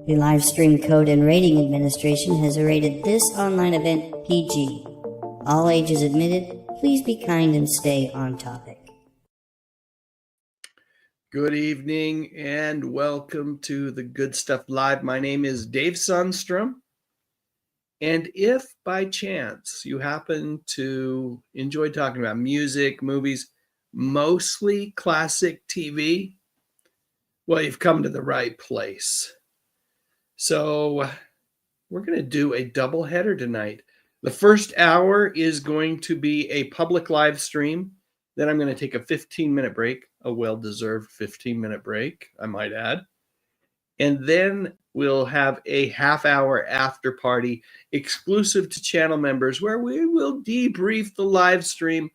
The Live Stream Code and Rating Administration has rated this online event PG. All ages admitted. Please be kind and stay on topic. Good evening and welcome to the Good Stuff Live. My name is Dave Sundstrom. And if by chance you happen to enjoy talking about music, movies, mostly classic TV, well, you've come to the right place. So we're going to do a double header tonight. The first hour is going to be a public live stream. Then I'm going to take a 15-minute break, a well-deserved 15-minute break, I might add. And then we'll have a half-hour after party exclusive to channel members where we will debrief the live stream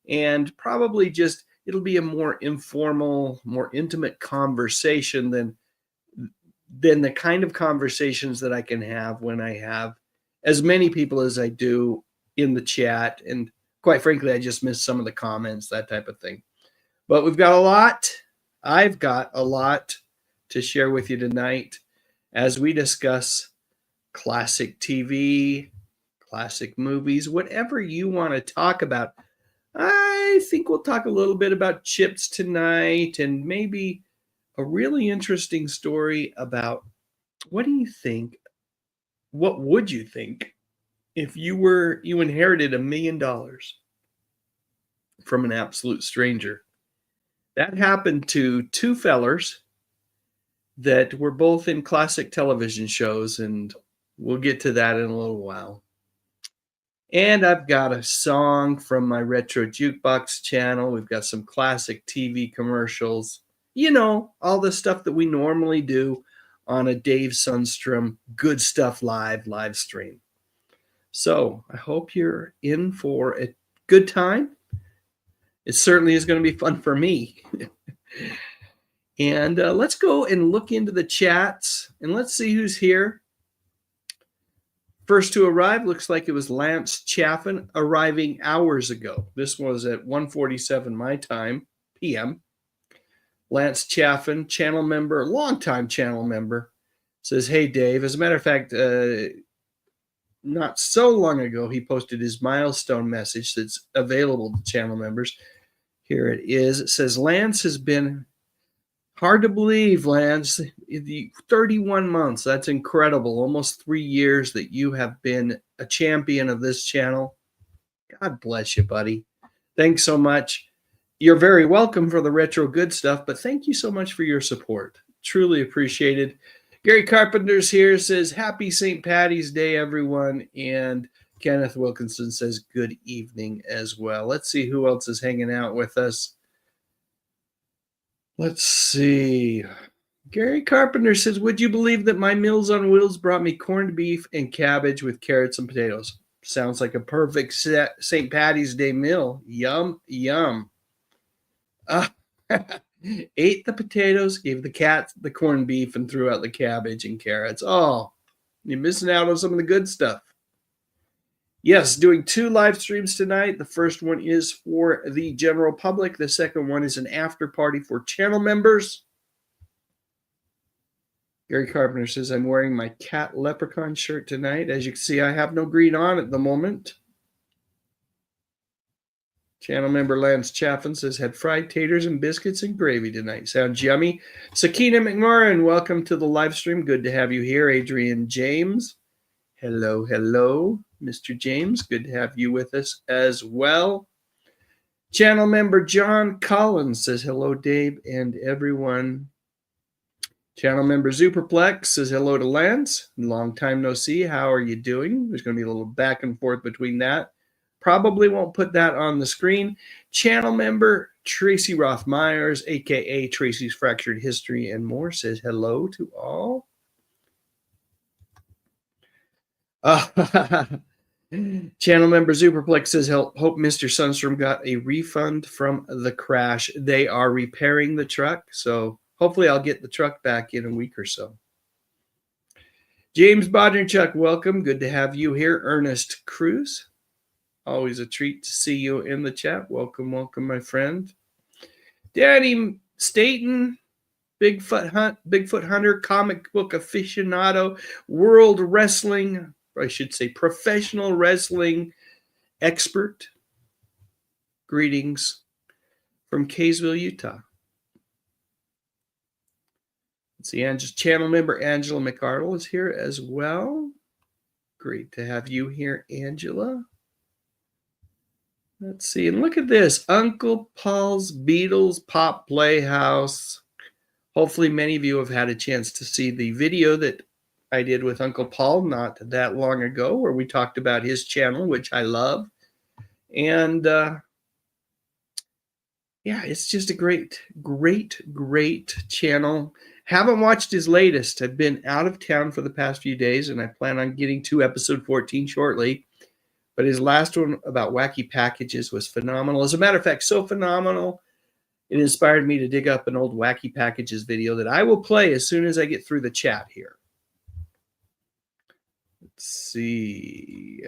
and probably just, it'll be a more informal, more intimate conversation than the kind of conversations that I can have when I have as many people as I do in the chat. And quite frankly, I just missed some of the comments, that type of thing. But we've got a lot. I've got a lot to share with you tonight as we discuss classic TV, classic movies, whatever you want to talk about. I think we'll talk a little bit about chips tonight and maybe a really interesting story about what do you think, what would you think if you inherited $1 million from an absolute stranger? That happened to two fellers that were both in classic television shows, and we'll get to that in a little while. And I've got a song from my Retro Jukebox channel. We've got some classic TV commercials. You know, all the stuff that we normally do on a Dave Sundstrom Good Stuff live stream. So I hope you're in for a good time. It certainly is going to be fun for me. And let's go and look into the chats and let's see who's here. First to arrive looks like it was Lance Chaffin, arriving hours ago. This was at 1:47 my time, PM. Lance Chaffin, channel member, longtime channel member, says, "Hey, Dave." As a matter of fact, not so long ago, he posted his milestone message that's available to channel members. Here it is. It says, "Lance has been hard to believe, Lance. 31 months. That's incredible. Almost 3 years that you have been a champion of this channel. God bless you, buddy. Thanks so much. You're very welcome for the retro good stuff, but thank you so much for your support. Truly appreciated." Gary Carpenter's here, says, "Happy St. Patty's Day, everyone." And Kenneth Wilkinson says, "Good evening" as well. Let's see who else is hanging out with us. Let's see. Gary Carpenter says, "Would you believe that my Meals on Wheels brought me corned beef and cabbage with carrots and potatoes?" Sounds like a perfect St. Patty's Day meal. Yum, yum. Ate the potatoes, gave the cat the corned beef, and threw out the cabbage and carrots. Oh, you're missing out on some of the good stuff. Yes, doing 2 live streams tonight. The first one is for the general public. The second one is an after party for channel members. Gary Carpenter says, "I'm wearing my cat leprechaun shirt tonight. As you can see, I have no green on at the moment." Channel member Lance Chaffin says, "Had fried taters and biscuits and gravy tonight. Sounds yummy." Sakina McMorrin, welcome to the live stream. Good to have you here. Adrian James. Hello, hello, Mr. James. Good to have you with us as well. Channel member John Collins says, "Hello, Dave and everyone." Channel member Superplex says, "Hello to Lance. Long time no see. How are you doing?" There's going to be a little back and forth between that. Probably won't put that on the screen. Channel member Tracy Roth Myers, a.k.a. Tracy's Fractured History and More, says, "Hello to all." Channel member Superplex says, "Hope Mr. Sundstrom got a refund from the crash." They are repairing the truck, so hopefully I'll get the truck back in a week or so. James Bodnerchuk, welcome. Good to have you here. Ernest Cruz, always a treat to see you in the chat. Welcome, welcome, my friend. Danny Staten, Bigfoot hunter, comic book aficionado, world wrestling, I should say professional wrestling expert. Greetings from Kaysville, Utah. Let's see, Angela's channel member Angela McArdle is here as well. Great to have you here, Angela. Let's see, and look at this, Uncle Paul's Beatles Pop Playhouse. Hopefully many of you have had a chance to see the video that I did with Uncle Paul not that long ago, where we talked about his channel, which I love. And yeah, it's just a great channel. Haven't watched his latest. I've been out of town for the past few days, and I plan on getting to episode 14 shortly. But his last one about wacky packages was phenomenal. As a matter of fact, so phenomenal, it inspired me to dig up an old wacky packages video that I will play as soon as I get through the chat here. Let's see.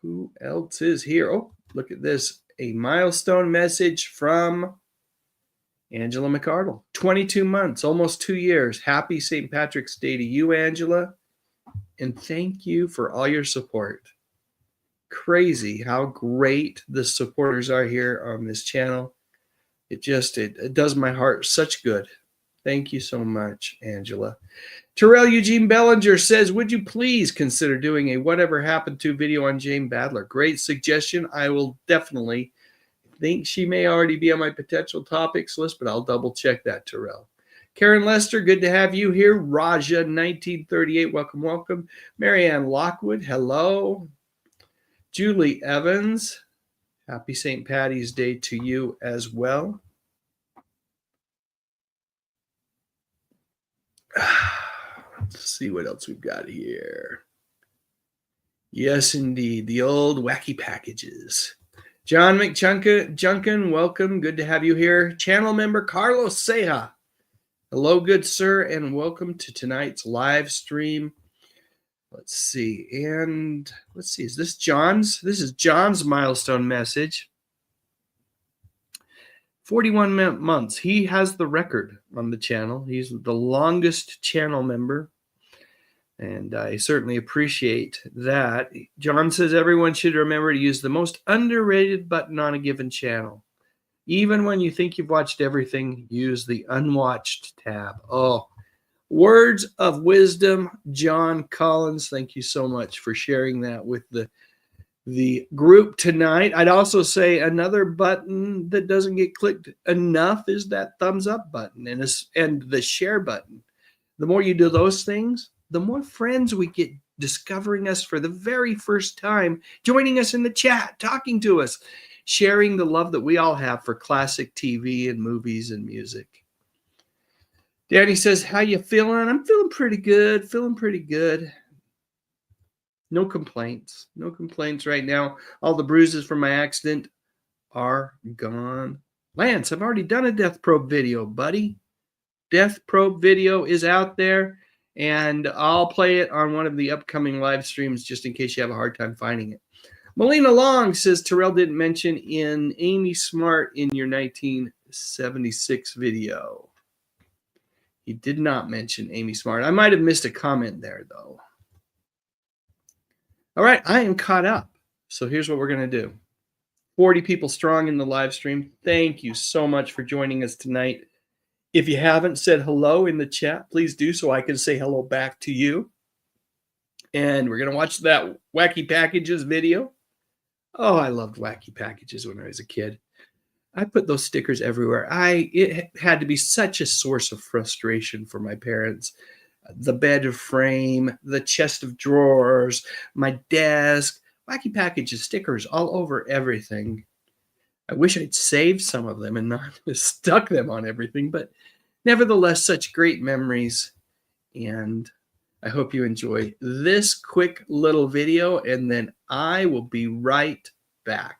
Who else is here? Oh, look at this. A milestone message from Angela McArdle. 22 months, almost 2 years. Happy St. Patrick's Day to you, Angela. And thank you for all your support. Crazy how great the supporters are here on this channel. It does my heart such good. Thank you so much, Angela. Terrell Eugene Bellinger says, would you please consider doing a Whatever Happened To video on Jane Badler? Great suggestion. I will definitely. Think she may already be on my potential topics list, but I'll double check that, Terrell. Karen Lester, good to have you here. Raja 1938, welcome, welcome. Marianne Lockwood, hello. Julie Evans, happy St. Patty's Day to you as well. Let's see what else we've got here. Yes, indeed, the old wacky packages. John McJunkin, welcome. Good to have you here. Channel member Carlos Ceja. Hello, good sir, and welcome to tonight's live stream. Let's see. And let's see. Is this John's? This is John's milestone message. 41 months. He has the record on the channel. He's the longest channel member. And I certainly appreciate that. John says everyone should remember to use the most underrated button on a given channel. Even when you think you've watched everything, use the unwatched tab. Oh, words of wisdom, John Collins. Thank you so much for sharing that with the group tonight. I'd also say another button that doesn't get clicked enough is that thumbs up button and the share button. The more you do those things, the more friends we get discovering us for the very first time, joining us in the chat, talking to us, sharing the love that we all have for classic TV and movies and music. Danny says, how you feeling? I'm feeling pretty good, No complaints. No complaints right now. All the bruises from my accident are gone. Lance, I've already done a Death Probe video, buddy. Death Probe video is out there. And I'll play it on one of the upcoming live streams just in case you have a hard time finding it. Melina Long says, Terrell didn't mention in Amy Smart in your 1976 video. He did not mention Amy Smart. I might have missed a comment there, though. All right, I am caught up. So here's what we're going to do. 40 people strong in the live stream. Thank you so much for joining us tonight. If you haven't said hello in the chat, please do so I can say hello back to you. And we're going to watch that Wacky Packages video. Oh, I loved Wacky Packages when I was a kid. I put those stickers everywhere. It had to be such a source of frustration for my parents. The bed frame, the chest of drawers, my desk, Wacky Packages stickers all over everything. I wish I'd saved some of them and not stuck them on everything, but nevertheless, such great memories. And I hope you enjoy this quick little video, and then I will be right back.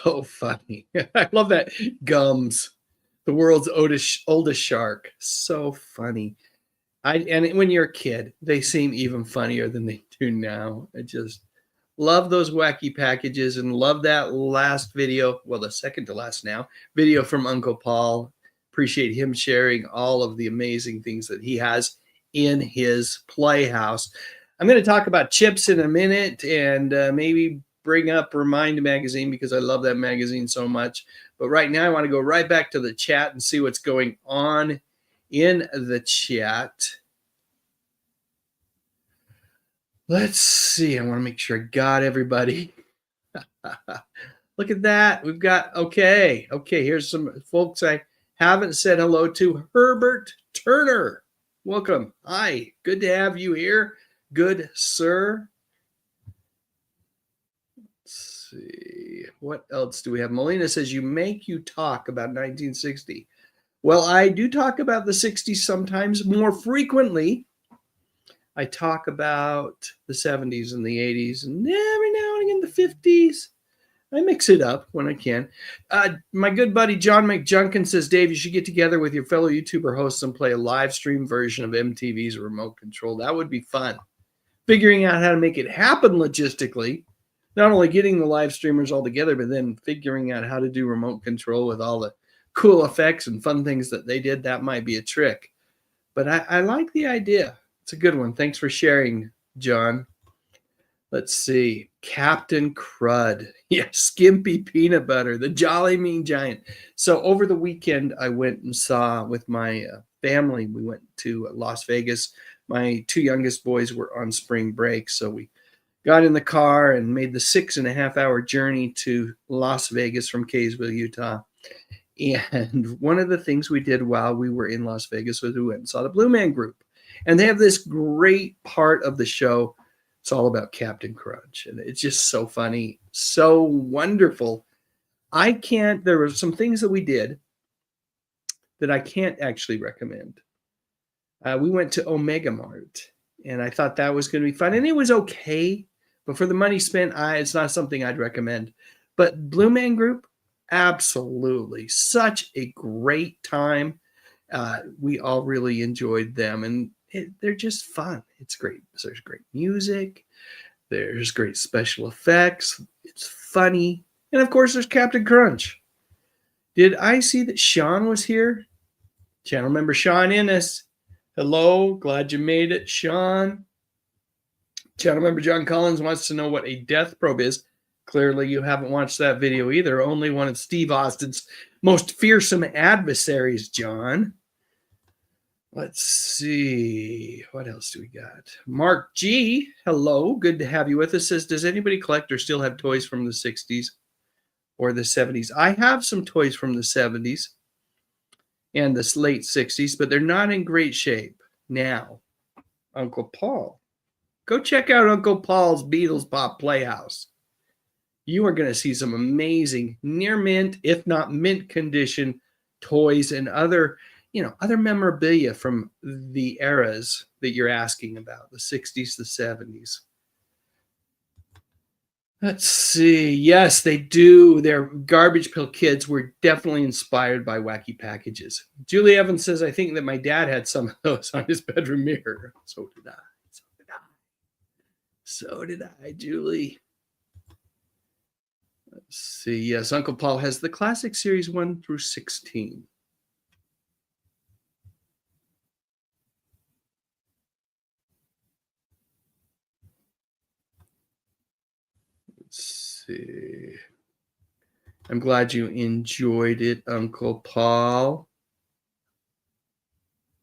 So funny. I love that. Gums, the world's oldest shark. So funny. And when you're a kid, they seem even funnier than they do now. I just love those wacky packages and love that last video. Well, the second to last now video from Uncle Paul. Appreciate him sharing all of the amazing things that he has in his playhouse. I'm going to talk about chips in a minute and maybe bring up Remind Magazine because I love that magazine so much. But right now I want to go right back to the chat and see what's going on in the chat. Let's see. I want to make sure I got everybody. Look at that. We've got, okay. Here's some folks I haven't said hello to. Herbert Turner. Welcome. Hi. Good to have you here. Good, sir. Let's see. What else do we have? Melina says, you talk about 1960. Well, I do talk about the 60s sometimes. More frequently, I talk about the 70s and the 80s and every now and again the 50s. I mix it up when I can. My good buddy John McJunkin says, Dave, you should get together with your fellow YouTuber hosts and play a live stream version of MTV's Remote Control. That would be fun. Figuring out how to make it happen logistically, not only getting the live streamers all together, but then figuring out how to do remote control with all the cool effects and fun things that they did, that might be a trick. But I like the idea. It's a good one. Thanks for sharing, John. Let's see. Captain Crud. Yeah, Skimpy Peanut Butter, the Jolly Mean Giant. So over the weekend, I went and saw with my family. We went to Las Vegas. My two youngest boys were on spring break, so we got in the car and made the 6.5-hour journey to Las Vegas from Kaysville, Utah. And one of the things we did while we were in Las Vegas was we went and saw the Blue Man Group. And they have this great part of the show. It's all about Captain Crunch. And it's just so funny, so wonderful. There were some things that we did that I can't actually recommend. We went to Omega Mart, and I thought that was going to be fun. And it was okay. But for the money spent, it's not something I'd recommend. But Blue Man Group, absolutely. Such a great time. We all really enjoyed them. And they're just fun. It's great. There's great music. There's great special effects. It's funny. And of course, there's Captain Crunch. Did I see that Sean was here? Channel member Sean Innes. Hello. Glad you made it, Sean. Channel member John Collins wants to know what a death probe is. Clearly, you haven't watched that video either. Only one of Steve Austin's most fearsome adversaries, John. Let's see. What else do we got? Mark G. Hello. Good to have you with us. Says, does anybody collect or still have toys from the 60s or the 70s? I have some toys from the 70s and the late 60s, but they're not in great shape. Now, Uncle Paul. Go check out Uncle Paul's Beatles Pop Playhouse. You are going to see some amazing near mint, if not mint condition toys and other memorabilia from the eras that you're asking about, the 60s, the 70s. Let's see. Yes, they do. Their Garbage Pail Kids were definitely inspired by wacky packages. Julie Evans says, I think that my dad had some of those on his bedroom mirror. So did I. So did I, Julie. Let's see. Yes, Uncle Paul has the classic series 1 through 16. Let's see. I'm glad you enjoyed it, Uncle Paul.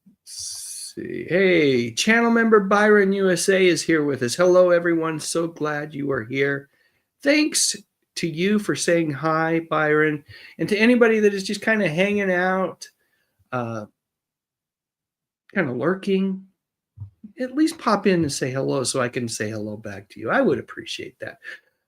Let's see. Hey, channel member Byron USA is here with us. Hello, everyone. So glad you are here. Thanks to you for saying hi, Byron, and to anybody that is just kind of hanging out, kind of lurking. At least pop in and say hello so I can say hello back to you. I would appreciate that.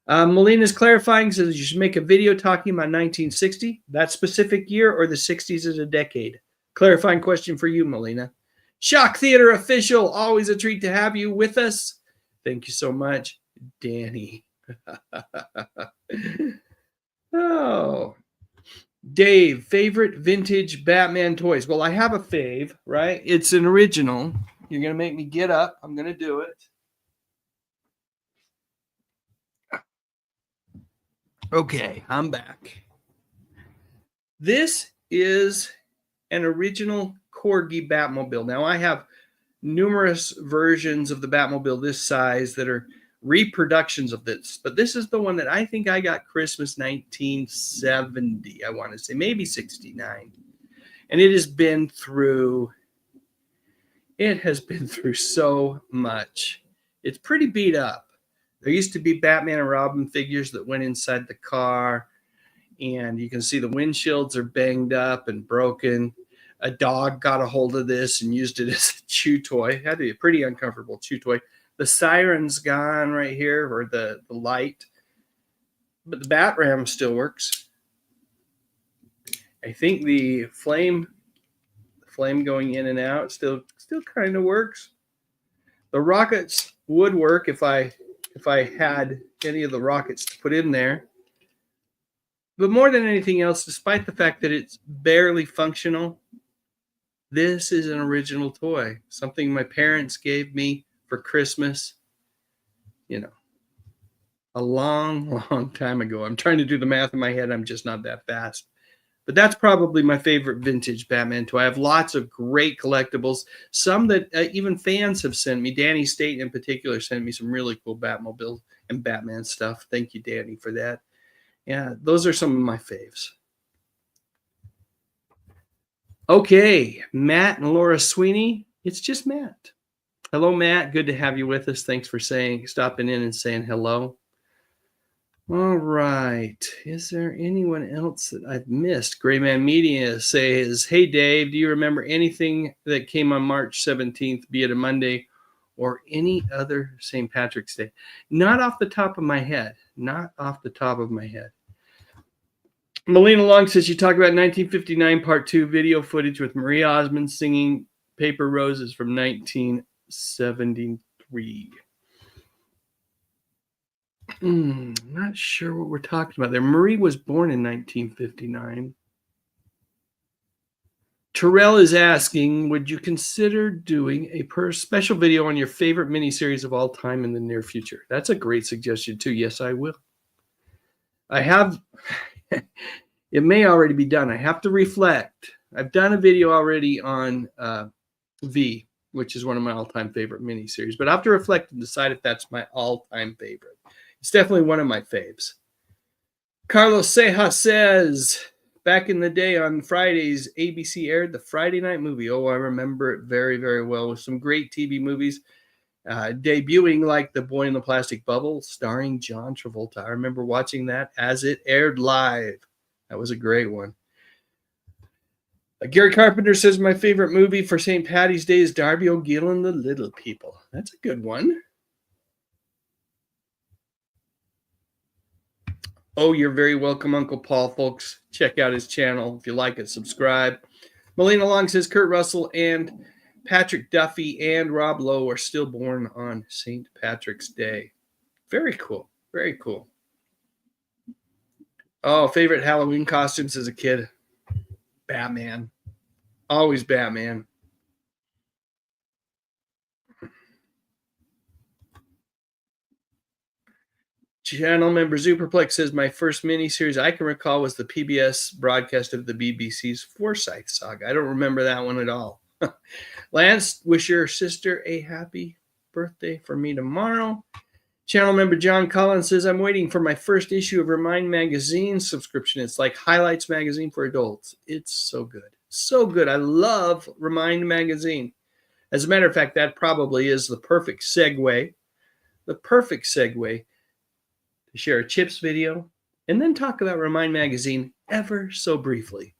Melina's clarifying, says you should make a video talking about 1960, that specific year, or the 60s as a decade. Clarifying question for you, Melina. Shock Theater official, always a treat to have you with us. Thank you so much, Danny. Oh, Dave, favorite vintage Batman toys? Well, I have a fave, right? It's an original. You're going to make me get up. I'm going to do it. Okay, I'm back. This is an original Corgi Batmobile. Now, I have numerous versions of the Batmobile this size that are reproductions of this, but this is the one that I think I got Christmas 1970, I want to say, maybe 69. And it has been through so much. It's pretty beat up. There used to be Batman and Robin figures that went inside the car, and you can see the windshields are banged up and broken. A dog got a hold of this and used it as a chew toy. It had to be a pretty uncomfortable chew toy. The siren's gone right here, or the light, but the bat ram still works. I think the flame going in and out still kind of works. The rockets would work if I had any of the rockets to put in there. But more than anything else, despite the fact that it's barely functional, this is an original toy, something my parents gave me for Christmas, a long, long time ago. I'm trying to do the math in my head. I'm just not that fast. But that's probably my favorite vintage Batman toy. I have lots of great collectibles, some that even fans have sent me. Danny State in particular sent me some really cool Batmobile and Batman stuff. Thank you, Danny, for that. Yeah, those are some of my faves. Okay, Matt and Laura Sweeney. It's just Matt. Hello, Matt. Good to have you with us. Thanks for stopping in and saying hello. All right. Is there anyone else that I've missed? Grayman Media says, hey, Dave, do you remember anything that came on March 17th, be it a Monday or any other St. Patrick's Day? Not off the top of my head. Not off the top of my head. Melina Long says you talk about 1959 Part 2 video footage with Marie Osmond singing Paper Roses from 1973. Not sure what we're talking about there. Marie was born in 1959. Terrell is asking, would you consider doing a special video on your favorite miniseries of all time in the near future? That's a great suggestion too. Yes, I will. I have... It may already be done. I have to reflect. I've done a video already on V, which is one of my all-time favorite miniseries, but I have to reflect and decide if that's my all-time favorite. It's definitely one of my faves. Carlos Ceja says, back in the day on Fridays, ABC aired the Friday Night Movie. Oh, I remember it very, very well, with some great TV movies. Debuting like The Boy in the Plastic Bubble, starring John Travolta. I remember watching that as it aired live. That was a great one. Gary Carpenter says my favorite movie for St. Paddy's Day is Darby O'Gill and the Little People. That's a good one. Oh, you're very welcome, Uncle Paul, folks. Check out his channel. If you like it, subscribe. Melina Long says Kurt Russell and Patrick Duffy and Rob Lowe are still born on St. Patrick's Day. Very cool. Very cool. Oh, favorite Halloween costumes as a kid? Batman. Always Batman. Channel member Superplex says my first miniseries I can recall was the PBS broadcast of the BBC's Forsyth Saga. I don't remember that one at all. Lance, wish your sister a happy birthday for me tomorrow. Channel member John Collins says, I'm waiting for my first issue of Remind Magazine subscription. It's like Highlights Magazine for adults. It's so good. So good. I love Remind Magazine. As a matter of fact, that probably is the perfect segue to share a Chips video and then talk about Remind Magazine ever so briefly.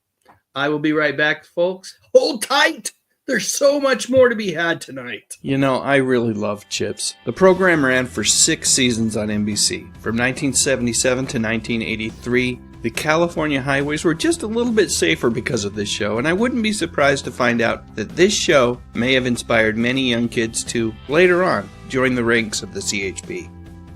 I will be right back, folks. Hold tight. There's so much more to be had tonight. You know, I really love Chips. The program ran for 6 seasons on NBC. From 1977 to 1983, the California highways were just a little bit safer because of this show, and I wouldn't be surprised to find out that this show may have inspired many young kids to, later on, join the ranks of the CHP.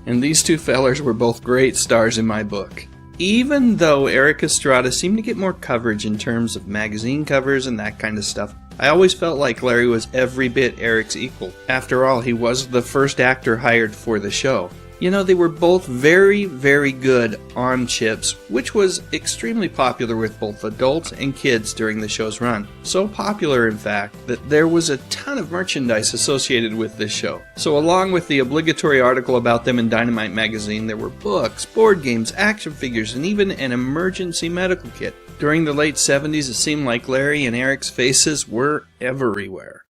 And these two fellers were both great stars in my book. Even though Eric Estrada seemed to get more coverage in terms of magazine covers and that kind of stuff, I always felt like Larry was every bit Eric's equal. After all, he was the first actor hired for the show. You know, they were both very, very good on chips, which was extremely popular with both adults and kids during the show's run. So popular, in fact, that there was a ton of merchandise associated with this show. So along with the obligatory article about them in Dynamite magazine, there were books, board games, action figures, and even an emergency medical kit. During the late 70s, it seemed like Larry and Eric's faces were everywhere.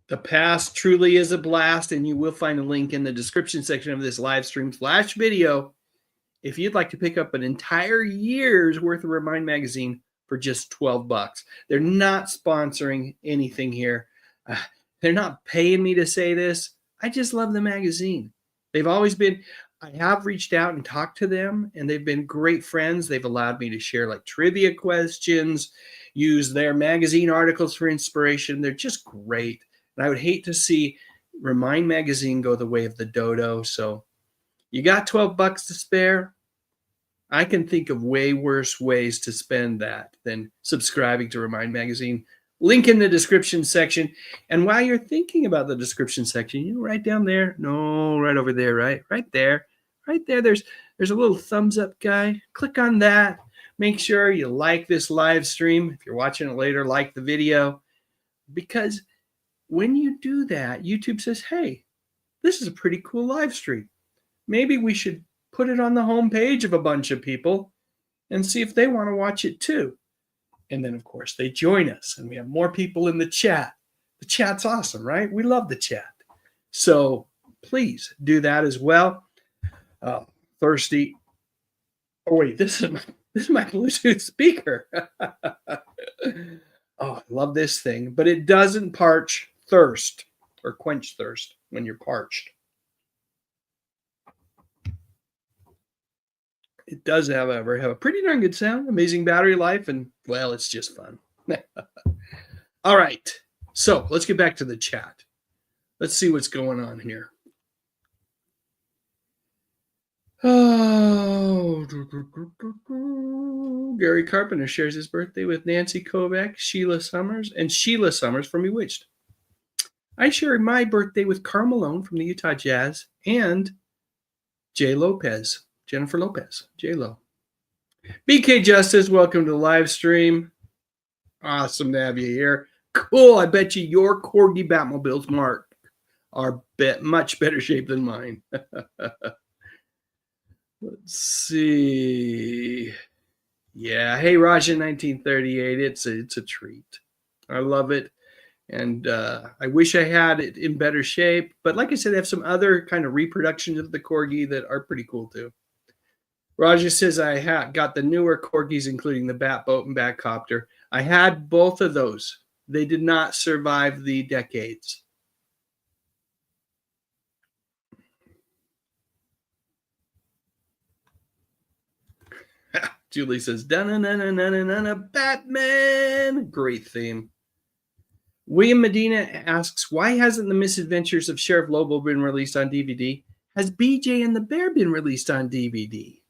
The past truly is a blast, and you will find a link in the description section of this live stream / video if you'd like to pick up an entire year's worth of Remind magazine for just 12 bucks. They're not sponsoring anything here. They're not paying me to say this. I just love the magazine. They've always been, I have reached out and talked to them, and they've been great friends. They've allowed me to share like trivia questions, use their magazine articles for inspiration. They're just great. And I would hate to see Remind magazine go the way of the dodo. So you got 12 bucks to spare? I can think of way worse ways to spend that than subscribing to Remind magazine. Link in the description section. And while you're thinking about the description section, you know, right down there, no, right over there, right there, there's a little thumbs up guy. Click on that. Make sure you like this live stream. If you're watching it later, like the video, because when you do that, YouTube says, hey, this is a pretty cool live stream. Maybe we should put it on the homepage of a bunch of people and see if they want to watch it too. And then, of course, they join us, and we have more people in the chat. The chat's awesome, right? We love the chat. So please do that as well. Thirsty. Oh, wait, this is my Bluetooth speaker. Oh, I love this thing, but it doesn't parch thirst or quench thirst when you're parched. It does, however, have a pretty darn good sound, amazing battery life, and, well, it's just fun. All right, so let's get back to the chat. Let's see what's going on here. Oh, Gary Carpenter shares his birthday with Nancy Kovac, Sheila Summers, and Sheila Summers from Bewitched. I share my birthday with Karl Malone from the Utah Jazz and Jennifer Lopez, J-Lo. BK Justice, welcome to the live stream. Awesome to have you here. Cool. I bet you your Corgi Batmobiles, Mark, are much better shape than mine. Let's see. Yeah. Hey, Raja 1938. It's a treat. I love it. And I wish I had it in better shape. But like I said, I have some other kind of reproductions of the Corgi that are pretty cool too. Raja says I got the newer Corgis, including the Batboat and Batcopter. I had both of those. They did not survive the decades. Julie says, da-na-na-na-na-na-na, Batman. Great theme. William Medina asks, why hasn't The Misadventures of Sheriff Lobo been released on DVD? Has BJ and the Bear been released on DVD?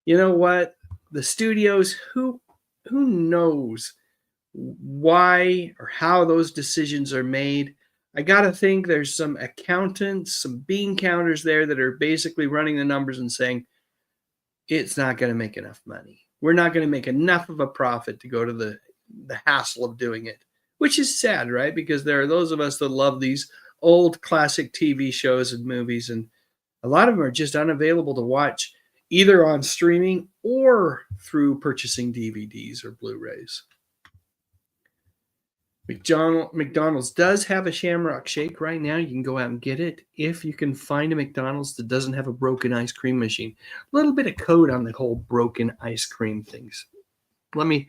You know what? The studios, who knows why or how those decisions are made? I got to think there's some accountants, some bean counters there that are basically running the numbers and saying, it's not going to make enough money. We're not going to make enough of a profit to go to the hassle of doing it, which is sad, right? Because there are those of us that love these old classic TV shows and movies, and a lot of them are just unavailable to watch either on streaming or through purchasing DVDs or Blu-rays. McDonald's does have a Shamrock Shake right now. You can go out and get it if you can find a McDonald's that doesn't have a broken ice cream machine. A little bit of code on the whole broken ice cream things. The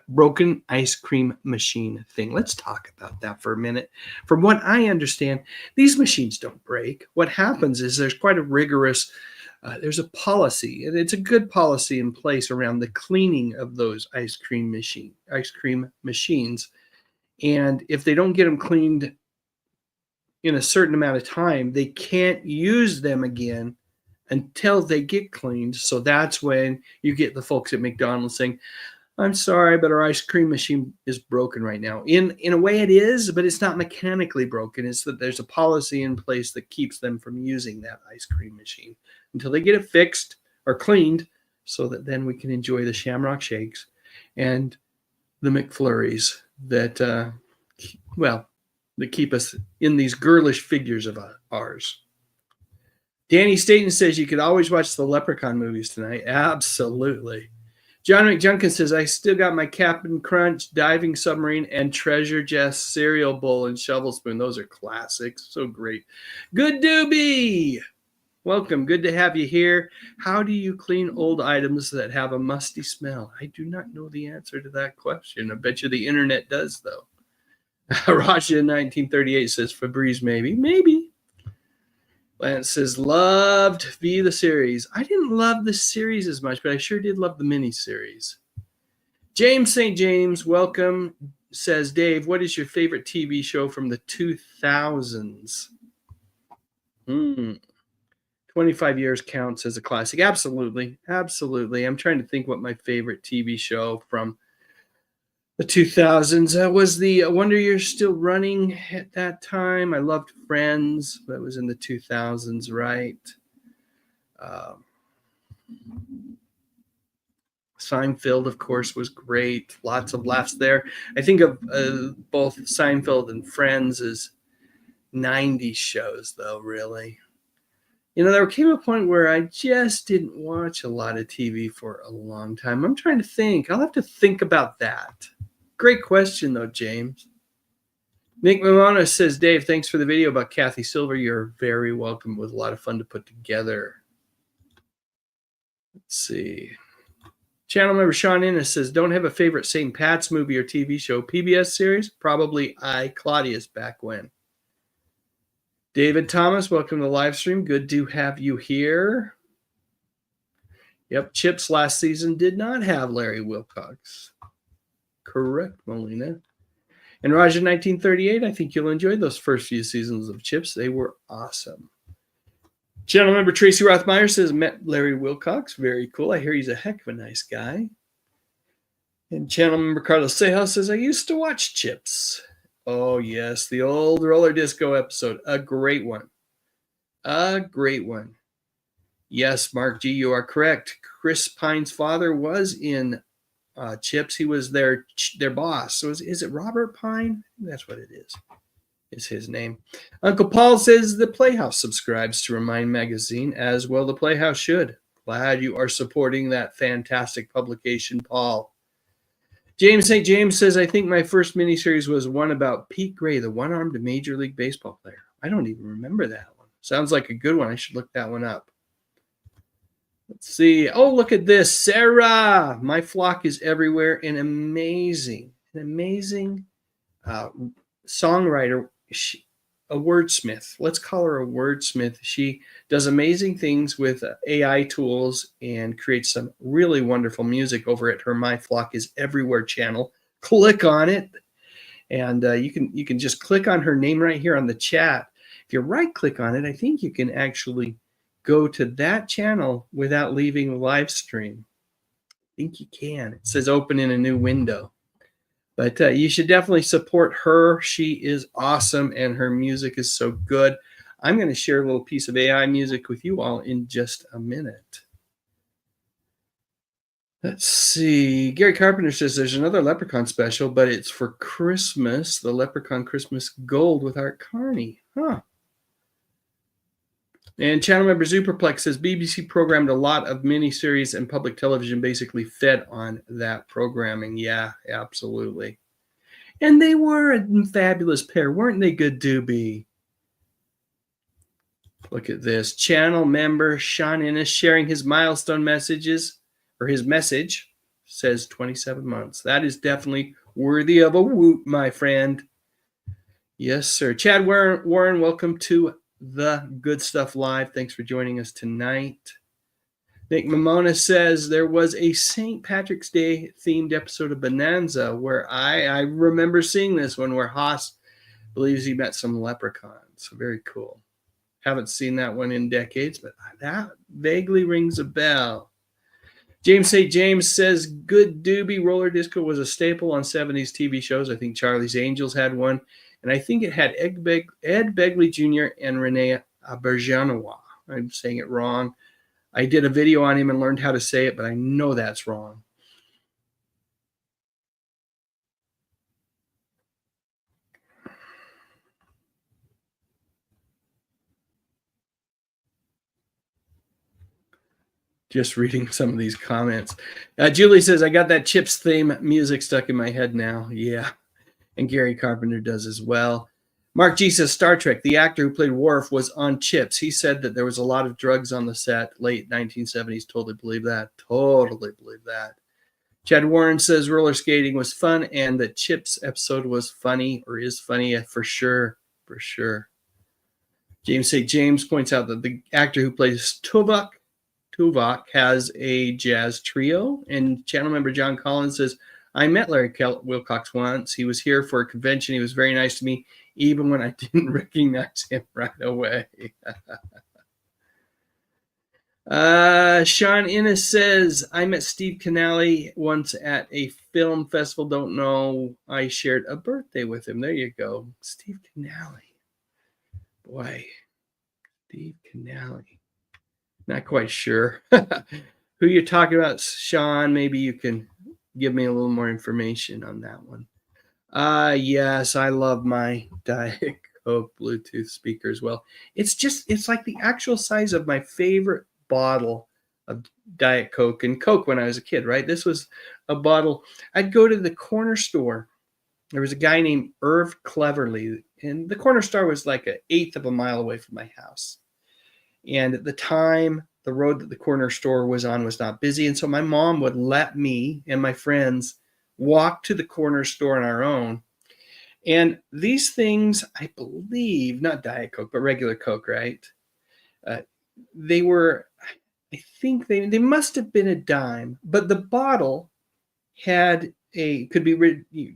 broken ice cream machine thing. Let's talk about that for a minute. From what I understand, these machines don't break. What happens is there's quite a rigorous, there's a policy, and it's a good policy in place around the cleaning of those ice cream machines. And if they don't get them cleaned in a certain amount of time, they can't use them again until they get cleaned. So that's when you get the folks at McDonald's saying, I'm sorry, but our ice cream machine is broken right now. In a way it is, but it's not mechanically broken. It's that there's a policy in place that keeps them from using that ice cream machine until they get it fixed or cleaned, so that then we can enjoy the Shamrock Shakes and the McFlurries that, that keep us in these girlish figures of ours. Danny Staten says you could always watch the Leprechaun movies tonight. Absolutely. John McJunkin says, I still got my Captain Crunch, Diving Submarine, and Treasure Chest cereal bowl and shovel spoon. Those are classics. So great. Good Doobie. Welcome. Good to have you here. How do you clean old items that have a musty smell? I do not know the answer to that question. I bet you the internet does, though. Raja in 1938 says, Febreze, maybe. Maybe. Lance says, loved V the series. I didn't love the series as much, but I sure did love the miniseries. James St. James, welcome, says, Dave, what is your favorite TV show from the 2000s? 25 years counts as a classic. Absolutely. Absolutely. I'm trying to think what my favorite TV show from the 2000s was. The Wonder Years still running at that time. I loved Friends. That was in the 2000s, right? Seinfeld, of course, was great. Lots of laughs there. I think of both Seinfeld and Friends as 90s shows, though, really. You know, there came a point where I just didn't watch a lot of TV for a long time. I'm trying to think. I'll have to think about that. Great question, though, James. Nick Milano says, Dave, thanks for the video about Kathy Silver. You're very welcome. It was a lot of fun to put together. Let's see. Channel member Sean Innes says, don't have a favorite St. Pat's movie or TV show. PBS series? Probably Claudius back when. David Thomas, welcome to the live stream. Good to have you here. Yep, Chips last season did not have Larry Wilcox. Correct, Molina. And Roger 1938, I think you'll enjoy those first few seasons of Chips. They were awesome. Channel member Tracy Rothmeyer says, met Larry Wilcox. Very cool. I hear he's a heck of a nice guy. And channel member Carlos Sejas says, I used to watch Chips. Oh, yes, the old roller disco episode. A great one. A great one. Yes, Mark G., you are correct. Chris Pine's father was in Chips. He was their boss. So is it Robert Pine? That's what it is his name. Uncle Paul says the Playhouse subscribes to Remind Magazine, as well the Playhouse should. Glad you are supporting that fantastic publication, Paul. James St. James says, I think my first miniseries was one about Pete Gray, the one-armed Major League Baseball player. I don't even remember that one. Sounds like a good one. I should look that one up. Let's see. Oh, look at this. Sarah. My Flock is Everywhere. An amazing songwriter. A wordsmith. Let's call her a wordsmith. She does amazing things with AI tools and creates some really wonderful music over at her My Flock is Everywhere channel. Click on it, and you can just click on her name right here on the chat. If you right click on it, I think you can actually go to that channel without leaving the live stream. I think you can. It says open in a new window. But you should definitely support her. She is awesome, and her music is so good. I'm going to share a little piece of AI music with you all in just a minute. Let's see. Gary Carpenter says there's another Leprechaun special, but it's for Christmas. The Leprechaun Christmas Gold with Art Carney. Huh. And channel member Superplex says BBC programmed a lot of miniseries, and public television basically fed on that programming. Yeah, absolutely. And they were a fabulous pair, weren't they, good Doobie? Look at this. Channel member Sean Innes sharing his milestone messages, or his message, says 27 months. That is definitely worthy of a woot, my friend. Yes, sir. Chad Warren, welcome to the Good Stuff Live. Thanks for joining us tonight. Nick Mamona says there was a St. Patrick's Day themed episode of Bonanza where I remember seeing this one where Haas believes he met some leprechauns. Very cool. Haven't seen that one in decades, but that vaguely rings a bell. James St. James says, good Doobie, roller disco was a staple on 70s TV shows. I think Charlie's Angels had one. And I think it had Ed Begley Jr. and Renee Berjanois. I'm saying it wrong. I did a video on him and learned how to say it, but I know that's wrong. Just reading some of these comments. Julie says, I got that Chips theme music stuck in my head now. Yeah. And Gary Carpenter does as well. Mark G says, Star Trek, the actor who played Worf was on Chips. He said that there was a lot of drugs on the set, late 1970s. Totally believe that. Totally believe that. Chad Warren says roller skating was fun and the Chips episode was funny, or is funny for sure. For sure. James St. James points out that the actor who plays Tuvok has a jazz trio. And channel member John Collins says, I met Larry Wilcox once. He was here for a convention. He was very nice to me, even when I didn't recognize him right away. Sean Innes says, I met Steve Canale once at a film festival. Don't know. I shared a birthday with him. There you go. Steve Canale. Boy, Steve Canale. Not quite sure who you're talking about, Sean. Maybe you can give me a little more information on that one. Yes, I love my Diet Coke Bluetooth speaker as well. It's like the actual size of my favorite bottle of Diet Coke and Coke when I was a kid, right? This was a bottle. I'd go to the corner store. There was a guy named Irv Cleverly, and the corner store was like an eighth of a mile away from my house. And at the time, the road that the corner store was on was not busy. And so my mom would let me and my friends walk to the corner store on our own. And these things, I believe, not Diet Coke, but regular Coke, right? They were, I think they must have been a dime, but the bottle could be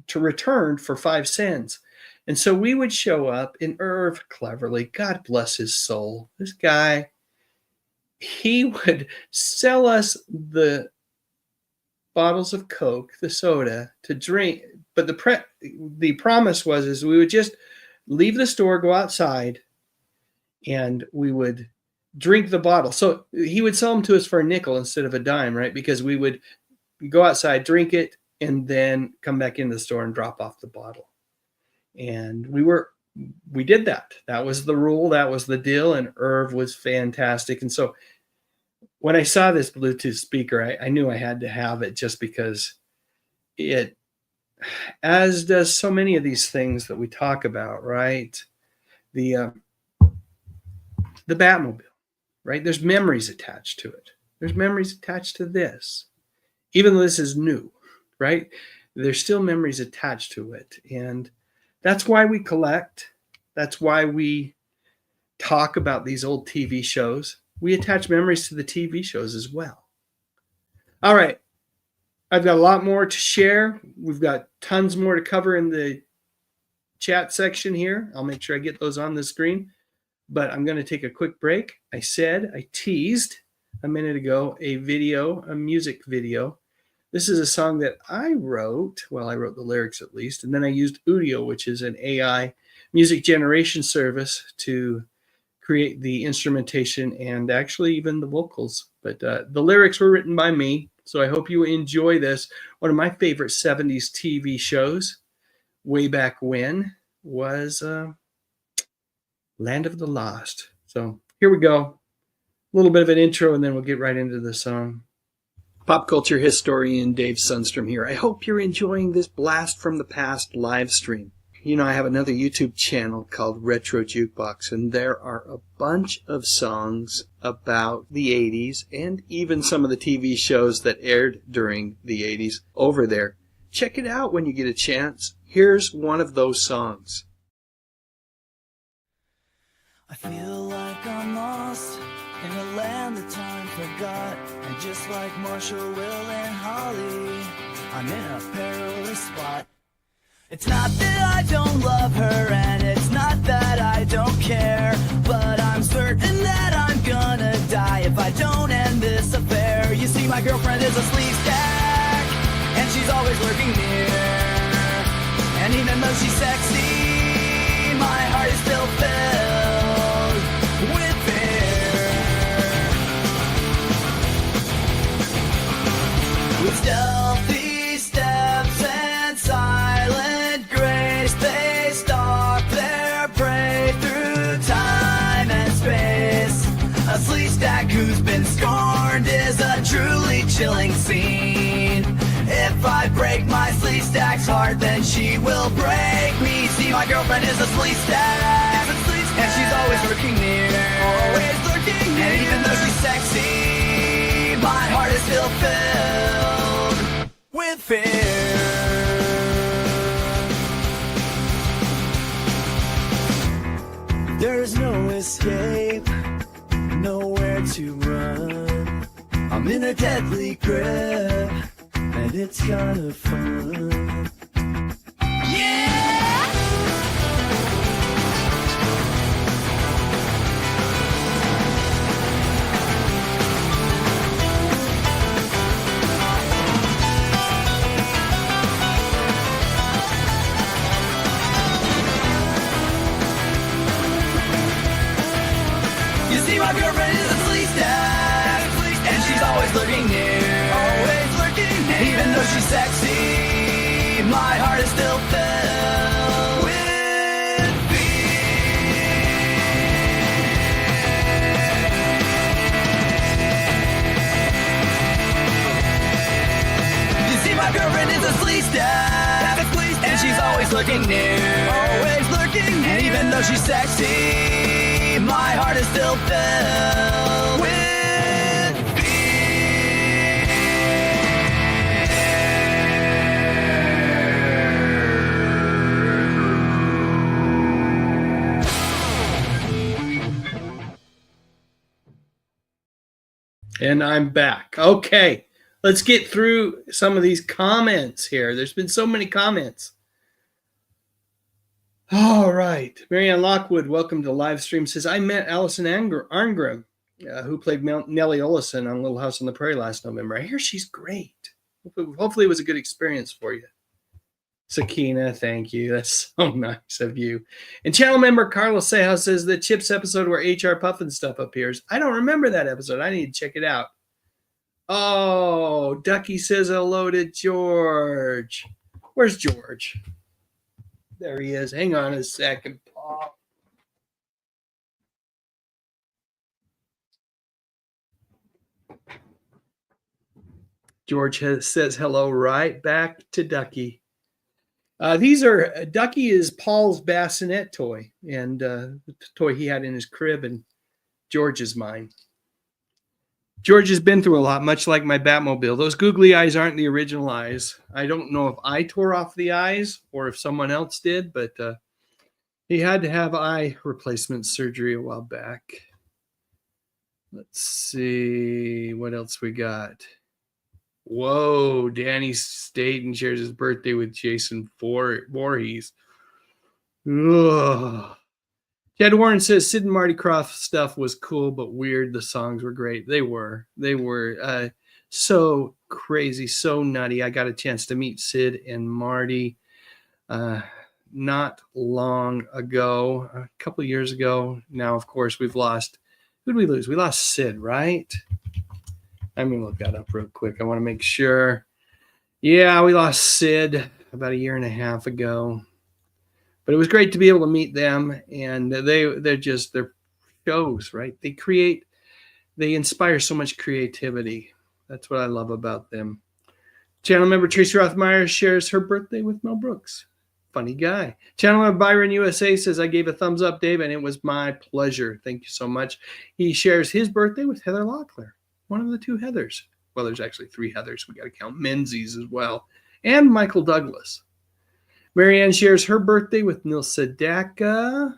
returned for 5 cents. And so we would show up, and Irv Cleverly, God bless his soul, this guy he would sell us the bottles of Coke, the soda, to drink. But the promise was is we would just leave the store, go outside, and we would drink the bottle. So he would sell them to us for a nickel instead of a dime, right? Because we would go outside, drink it, and then come back into the store and drop off the bottle. And we did that. That was the rule. That was the deal. And Irv was fantastic. And so when I saw this Bluetooth speaker, I knew I had to have it just because it, as does so many of these things that we talk about, right? The Batmobile, right? There's memories attached to it. There's memories attached to this. Even though this is new, right? There's still memories attached to it. And that's why we collect. That's why we talk about these old TV shows. We attach memories to the TV shows as well. All right. I've got a lot more to share. We've got tons more to cover in the chat section here. I'll make sure I get those on the screen. But I'm going to take a quick break. I teased a minute ago a music video. This is a song that I wrote. Well, I wrote the lyrics at least. And then I used Udio, which is an AI music generation service, to create the instrumentation and actually even the vocals. But the lyrics were written by me. So I hope you enjoy this. One of my favorite 70s TV shows way back when was Land of the Lost. So here we go. A little bit of an intro, and then we'll get right into the song. Pop culture historian Dave Sundstrom here. I hope you're enjoying this blast from the past live stream. You know, I have another YouTube channel called Retro Jukebox, and there are a bunch of songs about the 80s and even some of the TV shows that aired during the 80s over there. Check it out when you get a chance. Here's one of those songs. I feel like I'm lost in a land that time forgot, and just like Marshall, Will, and Holly, I'm in a perilous spot. It's not that I don't love her, and it's not that I don't care, but I'm certain that I'm gonna die if I don't end this affair. You see, my girlfriend is a sleaze stack, and she's always lurking near, and even though she's sexy, my heart is still filled with fear. With stealthy steps and silent grace, they stalk their prey through time and space. A sleaze stack who's been scorned is a truly chilling scene. If I break my sleaze stack's heart, then she will break me. See, my girlfriend is a sleaze stack, and she's always lurking near. And even though she's sexy, my heart is still filled with fear. There's no escape, nowhere to run. I'm in a deadly grip, and it's kind of fun. Yeah! You see, my girlfriend is a sleaze stack, and she's always looking near. And even though she's sexy, my heart is still filled with fear. You see, my girlfriend is a sleaze stack, and she's always looking near. And even though she's sexy, my heart is still filled with And I'm back. Okay, let's get through some of these comments here. There's been so many comments. All right. Marianne Lockwood, welcome to the live stream, says, I met Allison Arngrim who played Nellie Olison on Little House on the Prairie last November. I hear she's great. Hopefully it was a good experience for you. Sakina, thank you. That's so nice of you. And channel member Carlos Seja says the Chips episode where HR Puffin stuff appears. I don't remember that episode. I need to check it out. Oh, Ducky says hello to George. Where's George? There he is. Hang on a second, Paul. George says hello right back to Ducky. Ducky is Paul's bassinet toy, and the toy he had in his crib, and George is mine. George has been through a lot, much like my Batmobile. Those googly eyes aren't the original eyes. I don't know if I tore off the eyes or if someone else did, but he had to have eye replacement surgery a while back. Let's see what else we got. Whoa, Danny Staten shares his birthday with Jason Voorhees. Ugh. Chad Warren says Sid and Marty Krofft stuff was cool but weird. The songs were great. They were so crazy, so nutty. I got a chance to meet Sid and Marty not long ago, a couple of years ago. Now, of course, we've lost. Who did we lose? We lost Sid, right? I'm going to look that up real quick. I want to make sure. Yeah, we lost Sid about a year and a half ago. But it was great to be able to meet them. And they're shows, right? They inspire so much creativity. That's what I love about them. Channel member Tracy Rothmeyer shares her birthday with Mel Brooks. Funny guy. Channel member Byron USA says, I gave a thumbs up, Dave, and it was my pleasure. Thank you so much. He shares his birthday with Heather Locklear. One of the two Heathers. Well, there's actually three Heathers. We got to count Menzies as well. And Michael Douglas. Marianne shares her birthday with Neil Sedaka.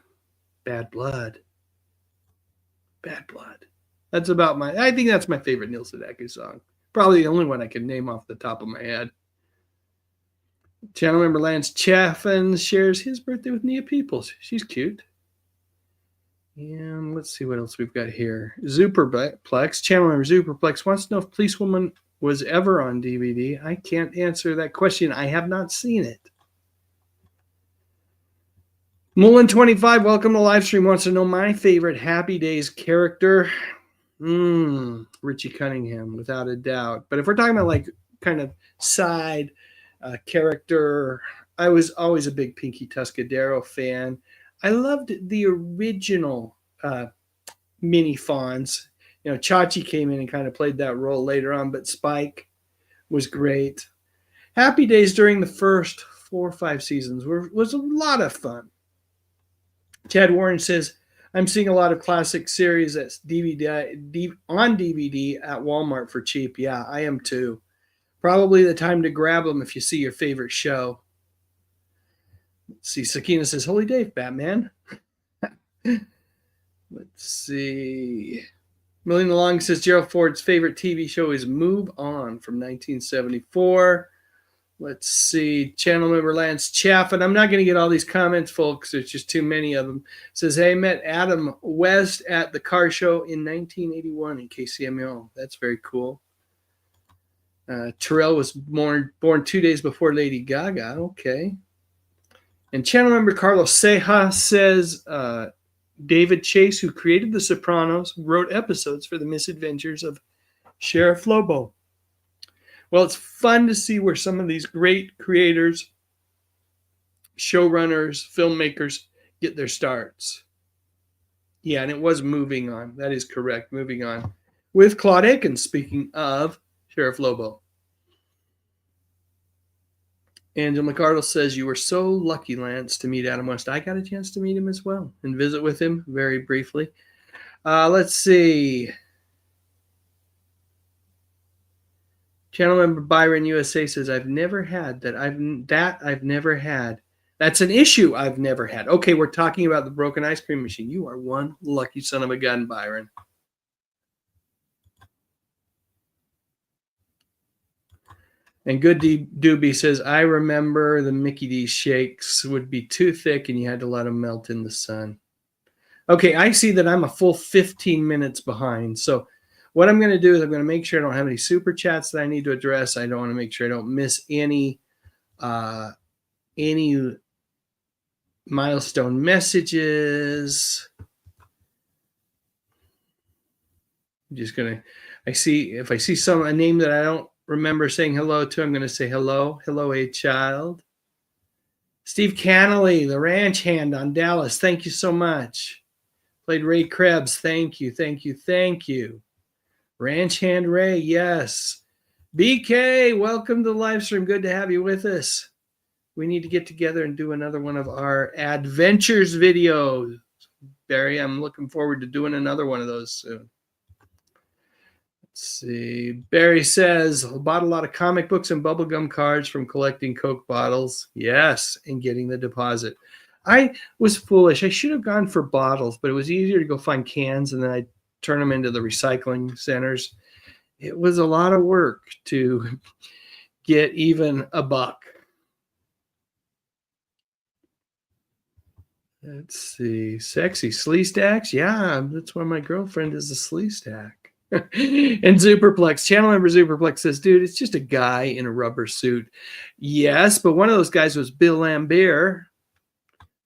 Bad Blood. Bad Blood. I think that's my favorite Neil Sedaka song. Probably the only one I can name off the top of my head. Channel member Lance Chaffin shares his birthday with Nia Peoples. She's cute. And let's see what else we've got here. Superplex, channel member Superplex wants to know if Policewoman was ever on DVD. I can't answer that question. I have not seen it. Mullen25, welcome to live stream, wants to know my favorite Happy Days character. Richie Cunningham, without a doubt. But if we're talking about like kind of side character, I was always a big Pinky Tuscadero fan. I loved the original mini Fonz. You know, Chachi came in and kind of played that role later on, but Spike was great. Happy Days during the first 4 or 5 seasons was a lot of fun. Chad Warren says, I'm seeing a lot of classic series that's on DVD at Walmart for cheap. Yeah, I am too. Probably the time to grab them if you see your favorite show. Let's see. Sakina says, Holy Dave, Batman. Let's see. Million Long says Gerald Ford's favorite TV show is Move On from 1974. Let's see. Channel member Lance Chaffin. I'm not going to get all these comments, folks. There's just too many of them. Says, hey, I met Adam West at the car show in 1981 in KCMO. That's very cool. Terrell was born 2 days before Lady Gaga. Okay. And channel member Carlos Seja says David Chase, who created The Sopranos, wrote episodes for the misadventures of Sheriff Lobo. Well, it's fun to see where some of these great creators, showrunners, filmmakers get their starts. Yeah, and it was Moving On. That is correct, Moving On. With Claude Akins, speaking of Sheriff Lobo. Angela McArdle says, you were so lucky, Lance, to meet Adam West. I got a chance to meet him as well and visit with him very briefly. Let's see. Channel member Byron USA says, I've never had that. I've never had. That's an issue I've never had. Okay, we're talking about the broken ice cream machine. You are one lucky son of a gun, Byron. And Good Doobie says, I remember the Mickey D shakes would be too thick and you had to let them melt in the sun. Okay, I see that I'm a full 15 minutes behind. So what I'm going to do is I'm going to make sure I don't have any super chats that I need to address. I don't want to make sure I don't miss any milestone messages. I'm just going to, if I see a name that I don't remember saying hello to, I'm going to say hello. Hello, a child. Steve Cannelly, the ranch hand on Dallas. Thank you so much. Played Ray Krebs. Thank you, thank you, thank you. Ranch hand Ray, yes. BK, welcome to the live stream. Good to have you with us. We need to get together and do another one of our adventures videos. Barry, I'm looking forward to doing another one of those soon. Let's see. Barry says, bought a lot of comic books and bubblegum cards from collecting Coke bottles. Yes, and getting the deposit. I was foolish. I should have gone for bottles, but it was easier to go find cans and then I'd turn them into the recycling centers. It was a lot of work to get even a buck. Let's see. Sexy Slee Stacks. Yeah, that's why my girlfriend is a Slee Stack. And Superplex, channel member Superplex says, dude, it's just a guy in a rubber suit. Yes, but one of those guys was Bill Lambert.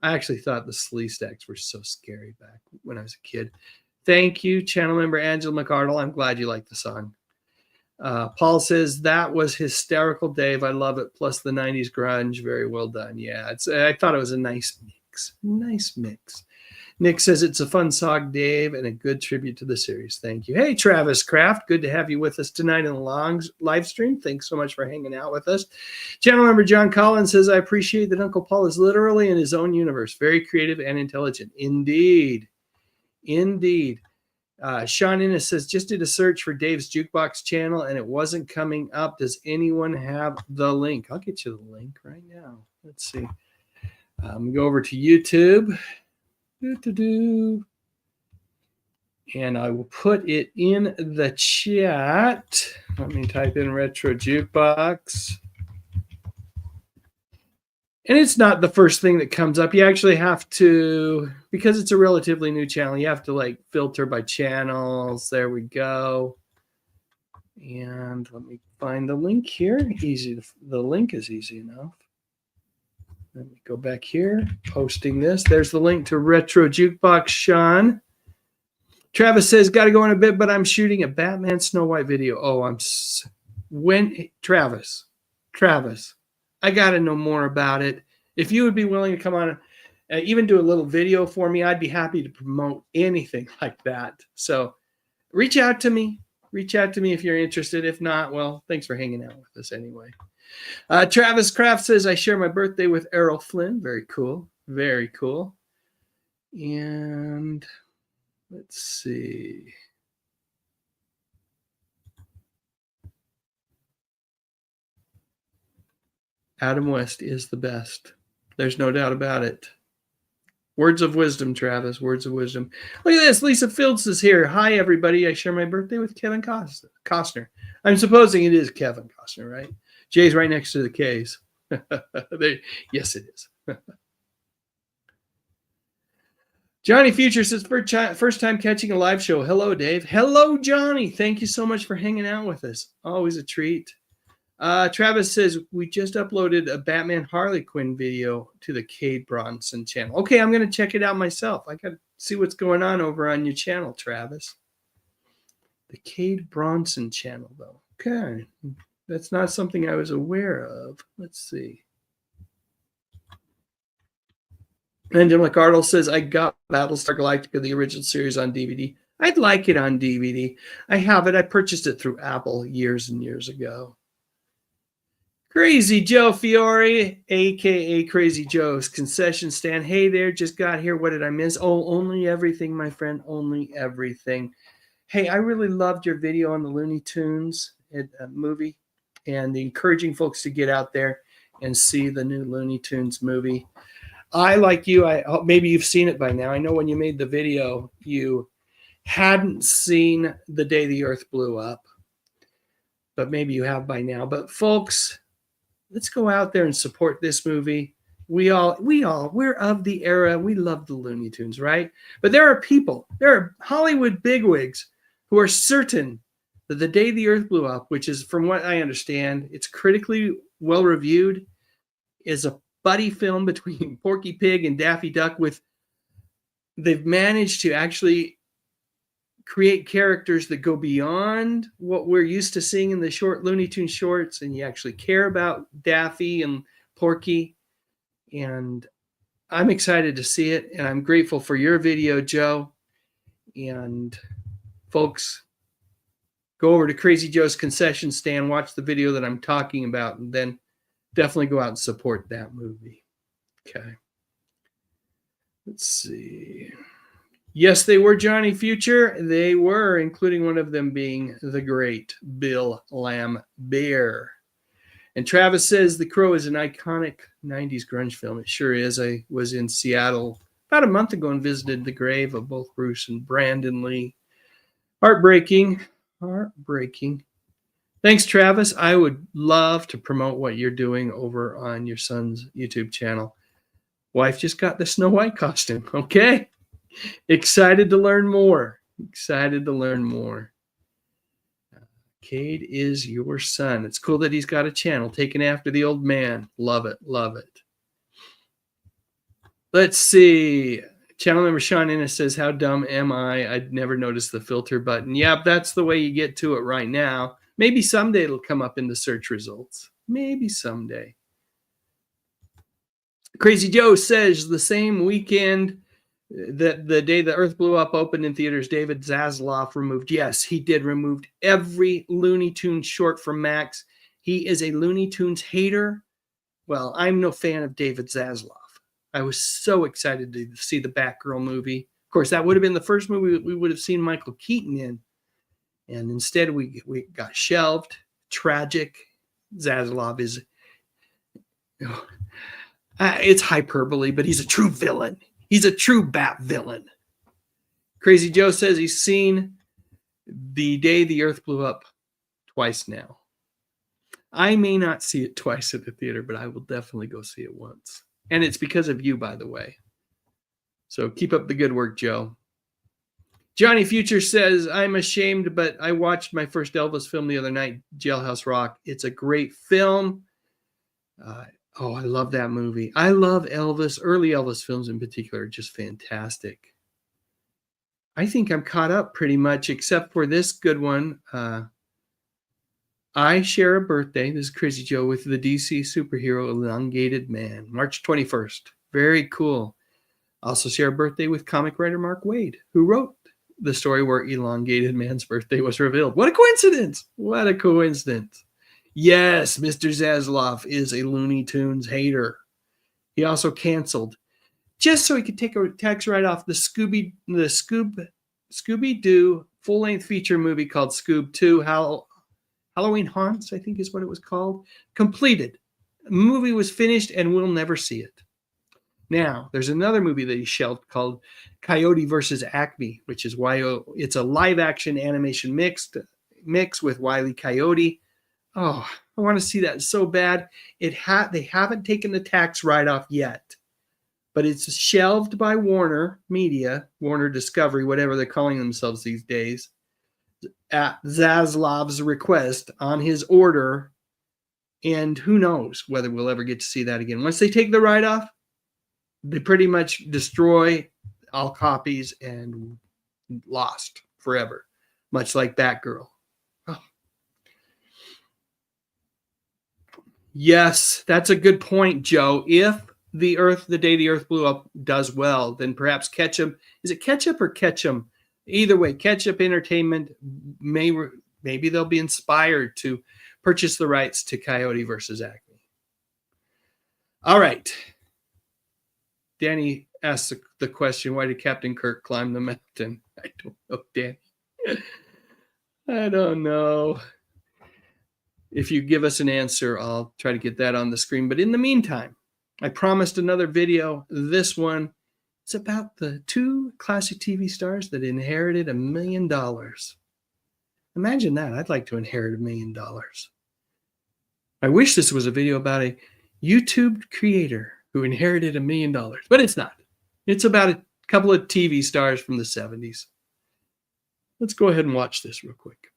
I actually thought the Slee Stacks were so scary back when I was a kid. Thank you, channel member Angela McArdle. I'm glad you like the song. Paul says, that was hysterical, Dave. I love it. Plus the 90s grunge. Very well done. Yeah, I thought it was a nice mix. Nice mix. Nick says, it's a fun song, Dave, and a good tribute to the series. Thank you. Hey, Travis Kraft. Good to have you with us tonight in the live stream. Thanks so much for hanging out with us. Channel member John Collins says, I appreciate that Uncle Paul is literally in his own universe. Very creative and intelligent. Indeed. Indeed. Sean Innes says, just did a search for Dave's Jukebox channel, and it wasn't coming up. Does anyone have the link? I'll get you the link right now. Let's see. Go over to YouTube. And I will put it in the chat. Let me type in Retro Jukebox. And it's not the first thing that comes up. You actually have to, because it's a relatively new channel, you have to like filter by channels. There we go. And let me find the link here. The link is easy enough. Let me go back here, posting this. There's the link to Retro Jukebox, Sean. Travis says, got to go in a bit, but I'm shooting a Batman Snow White video. Oh, Travis, I got to know more about it. If you would be willing to come on, even do a little video for me, I'd be happy to promote anything like that. So reach out to me. Reach out to me if you're interested. If not, well, thanks for hanging out with us anyway. Travis Kraft says, I share my birthday with Errol Flynn. Very cool. Very cool. And let's see. Adam West is the best. There's no doubt about it. Words of wisdom, Travis. Words of wisdom. Look at this. Lisa Fields is here. Hi, everybody. I share my birthday with Kevin Costner. I'm supposing it is Kevin Costner, right? J's right next to the K's. Yes, it is. Johnny Future says, first time catching a live show. Hello, Dave. Hello, Johnny. Thank you so much for hanging out with us. Always a treat. Travis says, we just uploaded a Batman Harley Quinn video to the Cade Bronson channel. Okay, I'm going to check it out myself. I got to see what's going on over on your channel, Travis. The Cade Bronson channel, though. Okay. That's not something I was aware of. Let's see. And Jim McArdle says, I got Battlestar Galactica, the original series, on DVD. I'd like it on DVD. I have it. I purchased it through Apple years and years ago. Crazy Joe Fiore, a.k.a. Crazy Joe's concession stand. Hey there, just got here. What did I miss? Oh, only everything, my friend. Only everything. Hey, I really loved your video on the Looney Tunes movie, and encouraging folks to get out there and see the new Looney Tunes movie. I, like you, maybe you've seen it by now. I know when you made the video, you hadn't seen The Day the Earth Blew Up, but maybe you have by now. But folks, let's go out there and support this movie. we're of the era. We love the Looney Tunes, right? But there are Hollywood bigwigs who are certain that The Day the Earth Blew Up, which is, from what I understand, it's critically well reviewed, is a buddy film between Porky Pig and Daffy Duck. They've managed to actually create characters that go beyond what we're used to seeing in the short Looney Tunes shorts, and you actually care about Daffy and Porky. And I'm excited to see it, and I'm grateful for your video, Joe. And folks, go over to Crazy Joe's concession stand, watch the video that I'm talking about, and then definitely go out and support that movie. Okay. Let's see. Yes, they were Johnny Future. They were, including one of them being the great Bill Lambert. And Travis says The Crow is an iconic 90s grunge film. It sure is. I was in Seattle about a month ago and visited the grave of both Bruce and Brandon Lee. Heartbreaking. Thanks, Travis. I would love to promote what you're doing over on your son's YouTube channel. Wife just got the Snow White costume. Okay. Excited to learn more. Cade is your son. It's cool that he's got a channel taken after the old man. Love it. Let's see. Channel member Sean Innes says, how dumb am I? I'd never noticed the filter button. Yeah, that's the way you get to it right now. Maybe someday it'll come up in the search results. Maybe someday. Crazy Joe says the same weekend that The Day the Earth Blew Up opened in theaters, David Zaslav removed. Yes, he did remove every Looney Tunes short from Max. He is a Looney Tunes hater. Well, I'm no fan of David Zaslav. I was so excited to see the Batgirl movie. Of course, that would have been the first movie we would have seen Michael Keaton in. And instead, we got shelved. Tragic. Zaslav is... it's hyperbole, but he's a true villain. He's a true Bat villain. Crazy Joe says he's seen The Day the Earth Blew Up twice now. I may not see it twice at the theater, but I will definitely go see it once. And it's because of you, by the way. So keep up the good work, Joe. Johnny Future says, I'm ashamed, but I watched my first Elvis film the other night, Jailhouse Rock. It's a great film. I love that movie. I love Elvis. Early Elvis films in particular are just fantastic. I think I'm caught up pretty much, except for this good one. I share a birthday, this is Crazy Joe, with the DC superhero Elongated Man, March 21st. Very cool. Also share a birthday with comic writer Mark Waid, who wrote the story where Elongated Man's birthday was revealed. What a coincidence! What a coincidence. Yes, Mr. Zaslav is a Looney Tunes hater. He also canceled, just so he could take a tax write-off, the Scooby-Doo full-length feature movie called Scoob 2, Halloween Haunts, I think is what it was called. Completed. The movie was finished and we'll never see it. Now, there's another movie that he shelved called Coyote versus Acme, which is why it's a live-action animation mix with Wile E. Coyote. Oh, I want to see that so bad. They haven't taken the tax write-off yet, but it's shelved by Warner Media, Warner Discovery, whatever they're calling themselves these days, at Zaslav's request, on his order, and who knows whether we'll ever get to see that again. Once they take the write-off, they pretty much destroy all copies and lost forever, much like Batgirl. Oh. Yes, that's a good point, Joe. If The Day the Earth Blew Up does well, then perhaps Ketchum, is it Ketchup or Ketchum? Either way, Ketchup Entertainment, maybe they'll be inspired to purchase the rights to Coyote versus Acme. All right. Danny asked the question, why did Captain Kirk climb the mountain? I don't know, Danny. I don't know. If you give us an answer, I'll try to get that on the screen. But in the meantime, I promised another video. This one, it's about the two classic TV stars that inherited $1 million. Imagine that. I'd like to inherit $1 million. I wish this was a video about a YouTube creator who inherited $1 million. But it's not. It's about a couple of TV stars from the 70s. Let's go ahead and watch this real quick.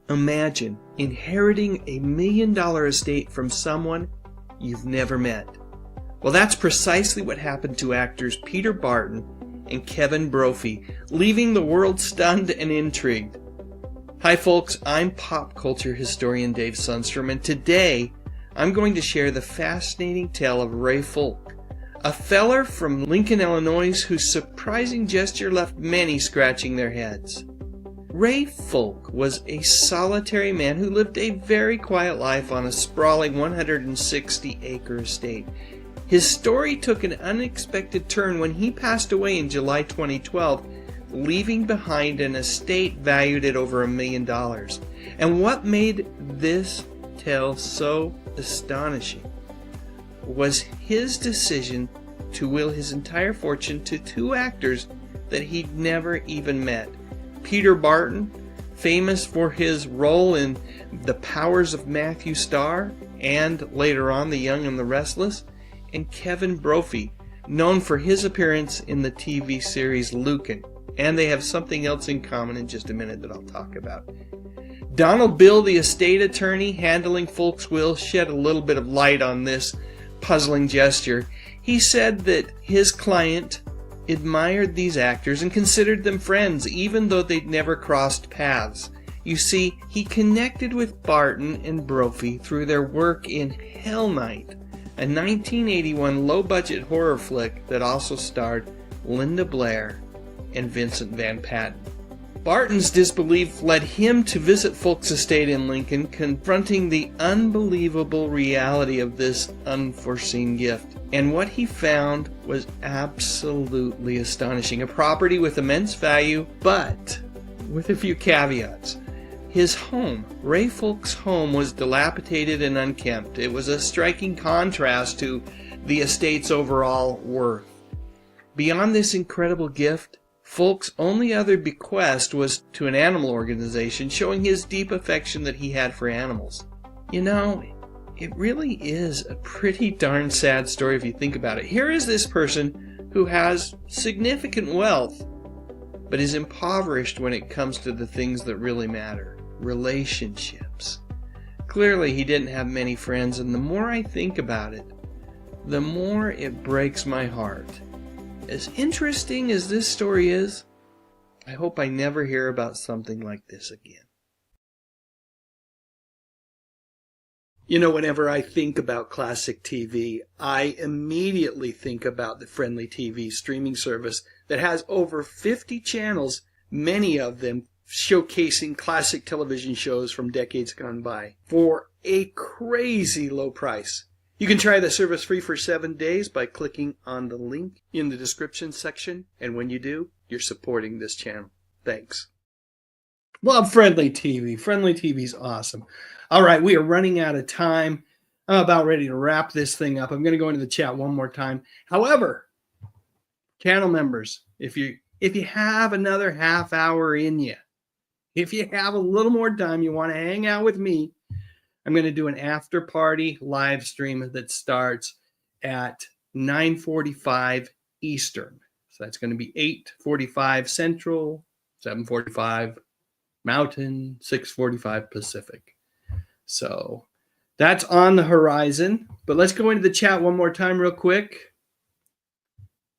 Imagine inheriting $1 million estate from someone you've never met. Well, that's precisely what happened to actors Peter Barton and Kevin Brophy, leaving the world stunned and intrigued. Hi folks, I'm pop culture historian Dave Sundstrom, and today I'm going to share the fascinating tale of Ray Folk, a feller from Lincoln, Illinois, whose surprising gesture left many scratching their heads. Ray Folk was a solitary man who lived a very quiet life on a sprawling 160-acre estate. His story took an unexpected turn when he passed away in July 2012, leaving behind an estate valued at over $1 million. And what made this tale so astonishing was his decision to will his entire fortune to two actors that he'd never even met. Peter Barton, famous for his role in The Powers of Matthew Starr and later on The Young and the Restless, and Kevin Brophy, known for his appearance in the TV series Lucan. And they have something else in common in just a minute that I'll talk about. Donald Bill, the estate attorney handling Folk's will, shed a little bit of light on this puzzling gesture. He said that his client admired these actors and considered them friends, even though they'd never crossed paths. You see, he connected with Barton and Brophy through their work in Hell Night, a 1981 low-budget horror flick that also starred Linda Blair and Vincent Van Patten. Barton's disbelief led him to visit Folk's estate in Lincoln, confronting the unbelievable reality of this unforeseen gift. And what he found was absolutely astonishing. A property with immense value, but with a few caveats. His home, Ray Folk's home, was dilapidated and unkempt. It was a striking contrast to the estate's overall worth. Beyond this incredible gift, Folk's only other bequest was to an animal organization, showing his deep affection that he had for animals. You know, it really is a pretty darn sad story if you think about it. Here is this person who has significant wealth, but is impoverished when it comes to the things that really matter. Relationships. Clearly he didn't have many friends, and the more I think about it, the more it breaks my heart. As interesting as this story is, I hope I never hear about something like this again. You know, whenever I think about classic TV, I immediately think about the Frndly TV streaming service that has over 50 channels, many of them showcasing classic television shows from decades gone by for a crazy low price. You can try the service free for 7 days by clicking on the link in the description section, and when you do, you're supporting this channel. Thanks. Love Frndly TV. Frndly TV's awesome. All right, we are running out of time. I'm about ready to wrap this thing up. I'm going to go into the chat one more time. However, channel members, if you have another half hour in you, if you have a little more time, you want to hang out with me, I'm going to do an after party live stream that starts at 9:45 Eastern. So that's going to be 8:45 Central, 7:45 Mountain, 6:45 Pacific. So that's on the horizon. But let's go into the chat one more time real quick.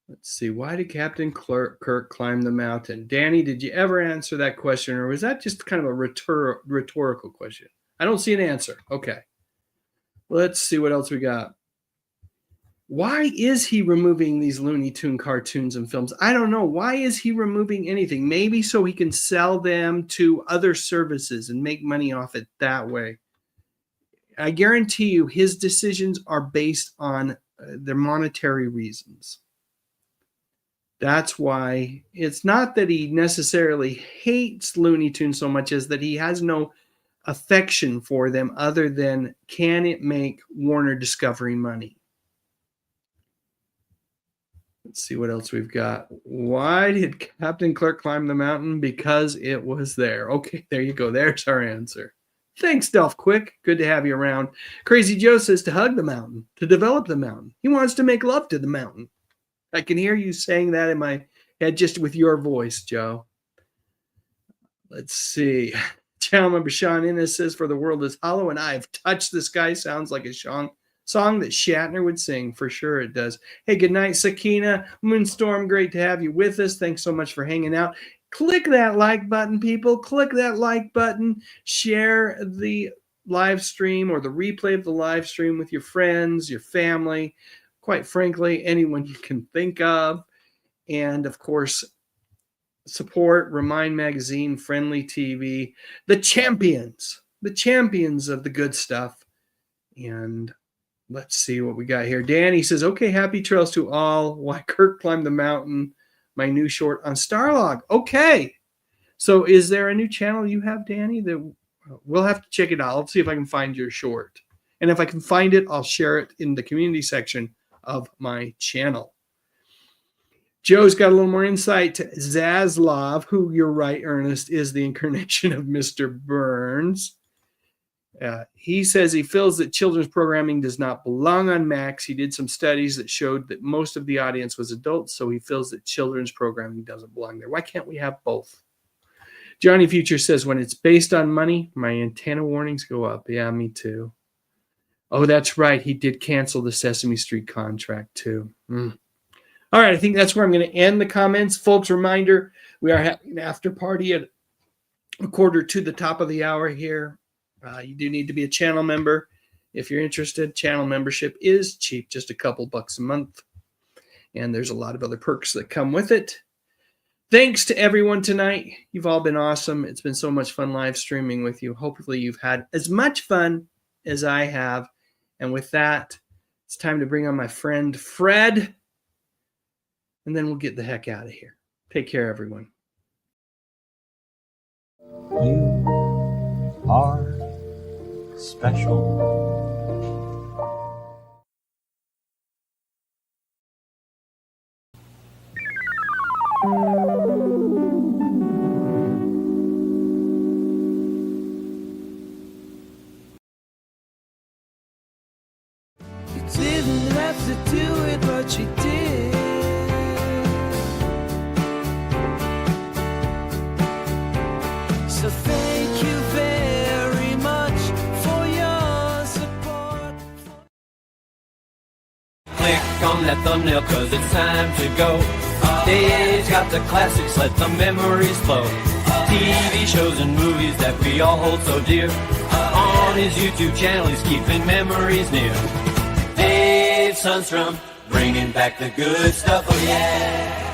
Let's see. Why did Captain Kirk climb the mountain? Danny, did you ever answer that question, or was that just kind of a rhetorical question? I don't see an answer. Okay. Let's see what else we got. Why is he removing these Looney Tune cartoons and films? I don't know. Why is he removing anything? Maybe so he can sell them to other services and make money off it that way. I guarantee you his decisions are based on their monetary reasons. That's why it's not that he necessarily hates Looney Tunes so much as that he has no affection for them other than, can it make Warner Discovery money? Let's see what else we've got. Why did Captain Kirk climb the mountain? Because it was there. Okay, there you go. There's our answer. Thanks, Dolph Quick. Good to have you around. Crazy Joe says to hug the mountain, to develop the mountain. He wants to make love to the mountain. I can hear you saying that in my head just with your voice, Joe. Let's see. Channel member Sean Innes says, for the world is hollow and I've touched the sky. Sounds like a song that Shatner would sing. For sure it does. Hey, good night, Sakina. Moonstorm, great to have you with us. Thanks so much for hanging out. Click that like button, people. Click that like button. Share the live stream or the replay of the live stream with your friends, your family, quite frankly, anyone you can think of. And, of course, support Remind Magazine, Frndly TV, the champions of the good stuff. And let's see what we got here. Danny says, okay, happy trails to all. Why Kirk climbed the mountain. My new short on Starlog. Okay. So is there a new channel you have, Danny? That we'll have to check it out. I'll see if I can find your short. And if I can find it, I'll share it in the community section of my channel. Joe's got a little more insight to Zaslav, who, you're right, Ernest, is the incarnation of Mr. Burns. He says he feels that children's programming does not belong on Max. He did some studies that showed that most of the audience was adults, so he feels that children's programming doesn't belong there. Why can't we have both? Johnny Future says, when it's based on money, my antenna warnings go up. Yeah, me too. Oh, that's right. He did cancel the Sesame Street contract too. All right, I think that's where I'm going to end the comments. Folks, reminder, we are having an after party at a quarter to the top of the hour here. You do need to be a channel member. If you're interested, channel membership is cheap, just a couple bucks a month. And there's a lot of other perks that come with it. Thanks to everyone tonight. You've all been awesome. It's been so much fun live streaming with you. Hopefully you've had as much fun as I have. And with that, it's time to bring on my friend Fred. And then we'll get the heck out of here. Take care, everyone. You are special. You didn't have to do it, but you did. So thank you very much for your support. Click on that thumbnail cause it's time to go. Dave's got the classics, let the memories flow. TV shows and movies that we all hold so dear. On his YouTube channel he's keeping memories near. Dave Sundstrom, bringing back the good stuff, oh yeah.